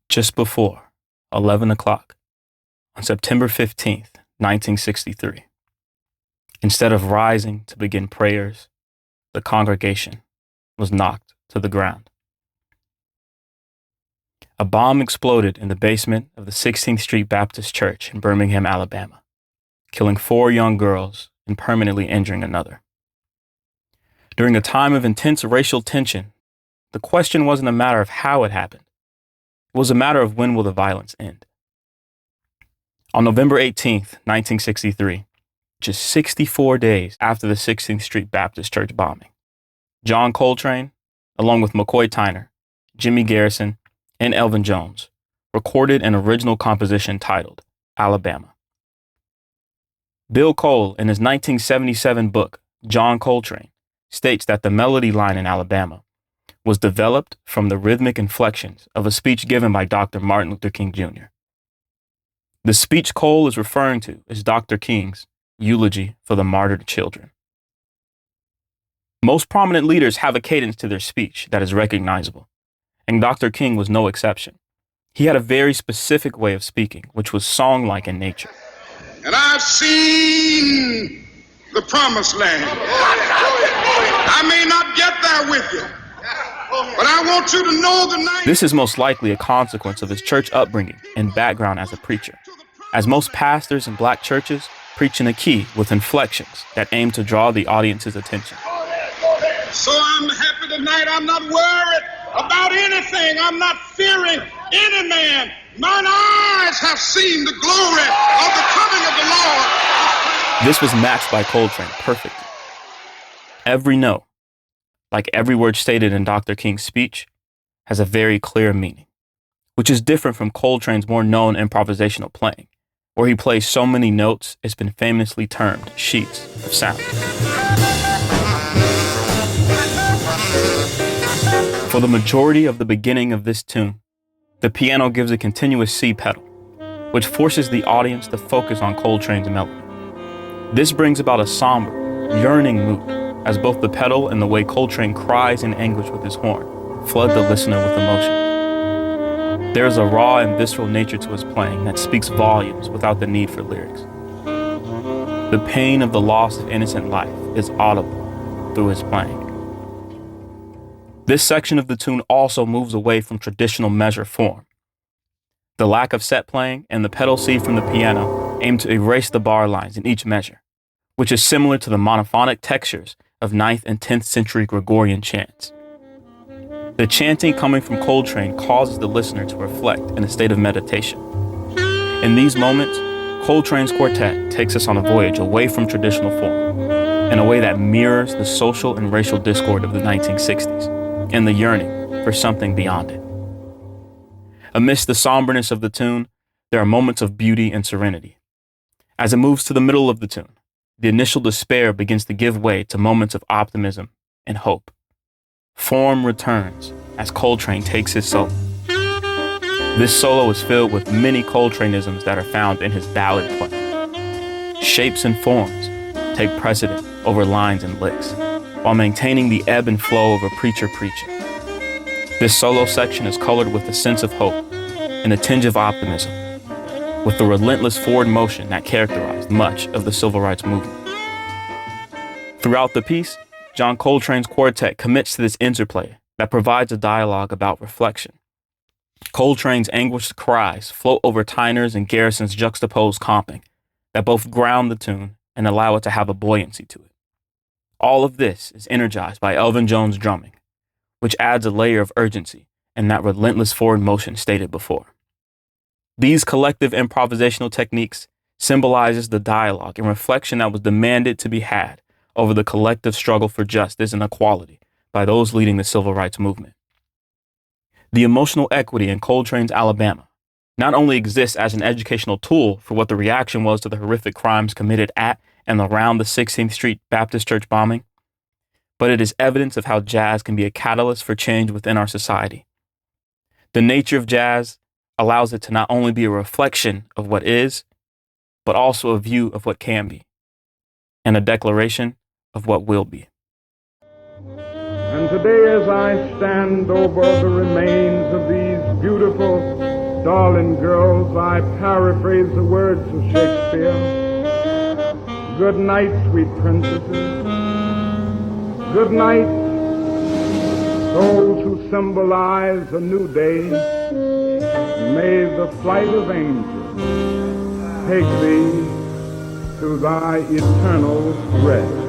just before 11 o'clock on September 15th, 1963. Instead of rising to begin prayers, the congregation was knocked to the ground. A bomb exploded in the basement of the 16th Street Baptist Church in Birmingham, Alabama, killing 4 young girls and permanently injuring another. During a time of intense racial tension, the question wasn't a matter of how it happened. It was a matter of when will the violence end. On November 18th, 1963, just 64 days after the 16th Street Baptist Church bombing, John Coltrane, along with McCoy Tyner, Jimmy Garrison, and Elvin Jones, recorded an original composition titled Alabama. Bill Cole, in his 1977 book, John Coltrane, states that the melody line in Alabama was developed from the rhythmic inflections of a speech given by Dr. Martin Luther King Jr. The speech Cole is referring to is Dr. King's eulogy for the martyred children. Most prominent leaders have a cadence to their speech that is recognizable, and Dr. King was no exception. He had a very specific way of speaking, which was song-like in nature. And I've seen the promised land. I may not get there with you, but I want you to know the night. This is most likely a consequence of his church upbringing and background as a preacher, as most pastors in black churches preach in a key with inflections that aim to draw the audience's attention. So I'm happy tonight. I'm not worried about anything. I'm not fearing any man. Mine eyes have seen the glory of the coming of the Lord. This was matched by Coltrane perfectly. Every note, like every word stated in Dr. King's speech, has a very clear meaning, which is different from Coltrane's more known improvisational playing, where he plays so many notes it's been famously termed sheets of sound. For the majority of the beginning of this tune, the piano gives a continuous C pedal, which forces the audience to focus on Coltrane's melody. This brings about a somber, yearning mood, as both the pedal and the way Coltrane cries in anguish with his horn flood the listener with emotion. There is a raw and visceral nature to his playing that speaks volumes without the need for lyrics. The pain of the loss of innocent life is audible through his playing. This section of the tune also moves away from traditional measure form. The lack of set playing and the pedal C from the piano aim to erase the bar lines in each measure, which is similar to the monophonic textures of 9th and 10th century Gregorian chants. The chanting coming from Coltrane causes the listener to reflect in a state of meditation. In these moments, Coltrane's quartet takes us on a voyage away from traditional form, in a way that mirrors the social and racial discord of the 1960s, and the yearning for something beyond it. Amidst the somberness of the tune, there are moments of beauty and serenity. As it moves to the middle of the tune, the initial despair begins to give way to moments of optimism and hope. Form returns as Coltrane takes his solo. This solo is filled with many Coltraneisms that are found in his ballad playing. Shapes and forms take precedent over lines and licks, while maintaining the ebb and flow of a preacher preaching. This solo section is colored with a sense of hope and a tinge of optimism, with the relentless forward motion that characterized much of the civil rights movement. Throughout the piece, John Coltrane's quartet commits to this interplay that provides a dialogue about reflection. Coltrane's anguished cries float over Tyner's and Garrison's juxtaposed comping that both ground the tune and allow it to have a buoyancy to it. All of this is energized by Elvin Jones' drumming, which adds a layer of urgency and that relentless forward motion stated before. These collective improvisational techniques symbolizes the dialogue and reflection that was demanded to be had over the collective struggle for justice and equality by those leading the civil rights movement. The emotional equity in Coltrane's Alabama not only exists as an educational tool for what the reaction was to the horrific crimes committed at and around the 16th Street Baptist Church bombing, but it is evidence of how jazz can be a catalyst for change within our society. The nature of jazz allows it to not only be a reflection of what is, but also a view of what can be, and a declaration of what will be. And today, as I stand over the remains of these beautiful Darling girls, I paraphrase the words of Shakespeare. Good night, sweet princesses. Good night, those who symbolize a new day. May the flight of angels take thee to thy eternal rest.